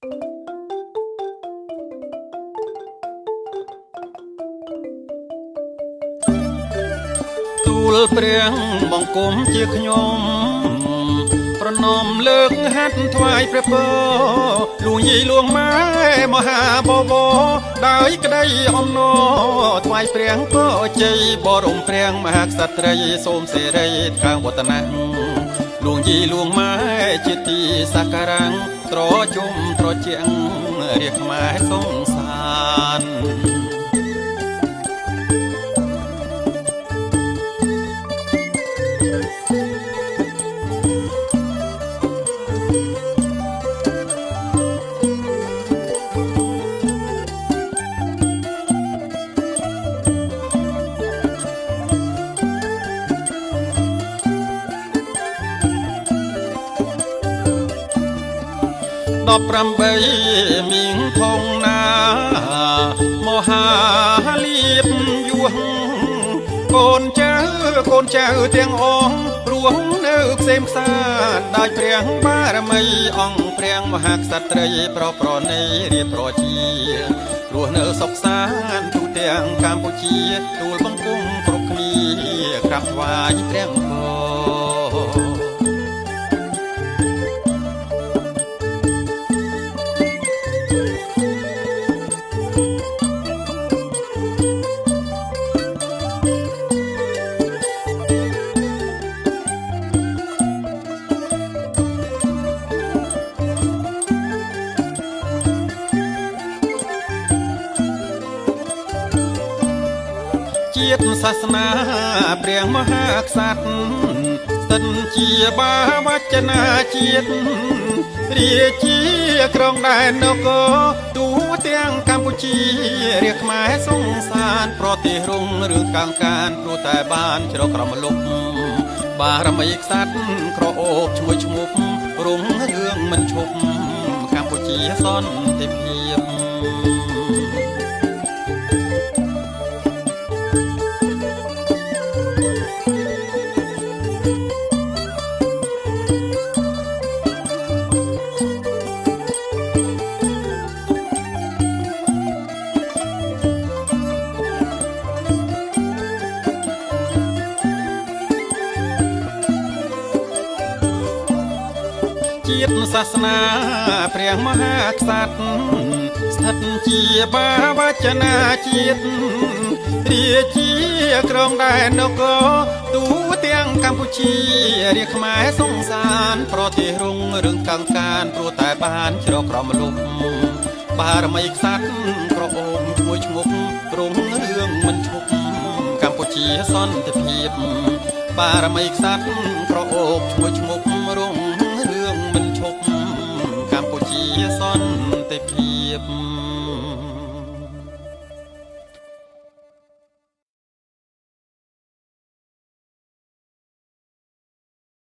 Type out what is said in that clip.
ទូលព្រាំងបង្គំជាខ្ញុំប្រណមលើកហាត់ថ្វាយព្រះពរលួងយីលួងម៉ែមហាបវរដោយក្តីអំណរថ្វាយព្រាំងពរជ័យបរមព្រាំងមហាក្សត្រីសូមសេរីខាងវឌ្ឍនៈលួងយីលួងម៉ែជាទីសក្ការៈត្រជុំត្រជាងរាជខ្មែរសង្សាន18មីងធងណាមហាលៀបយោះកូនចៅទាំងអងព្រោះនៅផ្សេងផ្សាដោយព្រះបារមីអង្គព្រះមហាក្សត្រីប្រណីរៀបប្រជារស់នៅសុខសាន្តទូទាំងកម្ពុជាទូលបង្គំគ្រប់គ្នាក្រាបថ្វាយព្រះអង្គជាតិសាសនាព្រះមហាក្សត្រស្ថិតជាបាវចនាជាតិរាជាក្រុងដែននគរទូទាំងកម្ពុជារាជខ្មែរសង្សានប្រទេសរុងរឿងកាងការព្រោះតែបានជ្រកក្រមលុបបារមីក្សត្រក្រអូបឈ្មោះឈ្មោះរុងរឿងមិនឈប់កម្ពុជាសន្តិភាពជាតិសាសនាព្រះមហាក្សត្រស្ថិតជាបាវចនាជាតិរាជាក្រុងដែននគរទូទាំងកម្ពុជារាជខ្មែរសង្សានប្រទេសរុងរឿងកាងការព្រោះតែបានជ្រកក្រមលុបបារមីក្សត្រក្រអូបឈ្មោះឈ្មោះរុងរឿងមិនឈប់កម្ពុជាសន្តិភាពបារមីក្សត្រក្រអូបឈ្មោះឈ្មោះរុង